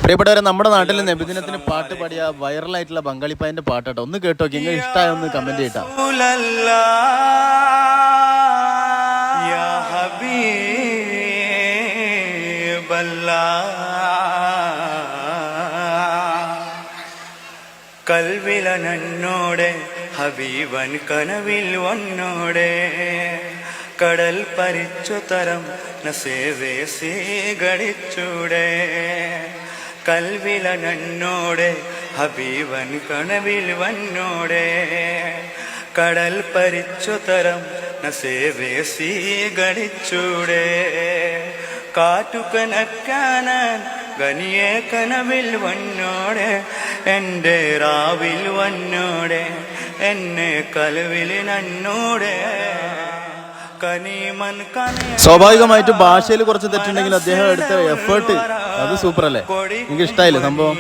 പ്രിയപ്പെട്ടവരെ, നമ്മുടെ നാട്ടിൽ നബിദിനത്തിന് പാട്ട് പാടിയ വൈറലായിട്ടുള്ള ബംഗാളിപ്പായന്റെ പാട്ടാട്ടോ. ഒന്ന് കേട്ടോ, നിങ്ങൾ ഇഷ്ടമായ ഒന്ന് കമന്റ് ചെയ്യട്ടാ. കൽവില നന്നോടെ ഹബീബൻ കനവിൽ വന്നോടെ കടൽ പരിച്ചു തരം നസേവേ സ്വീകരിച്ചൂടെ കൽവില നന്നോടെ ഹബീബൻ കനവിൽ വന്നോടെ കടൽ പരിച്ചു തരം നസേവേ സ്വീകരിച്ചൂടെ കാറ്റുകനക്കാനാൻ ഗനിയെ കനവിൽ വന്നോടെ എൻ്റെ രാവിൽ വന്നോടെ എന്നെ കൽവിൽ നന്നോടെ. സ്വാഭാവികമായിട്ടും ഭാഷയിൽ കുറച്ച് തെറ്റുണ്ടെങ്കിൽ അദ്ദേഹം എടുത്ത എഫേർട്ട് അത് സൂപ്പർ അല്ലേ? നിങ്ങൾക്ക് ഇഷ്ടമായില്ലേ സംഭവം?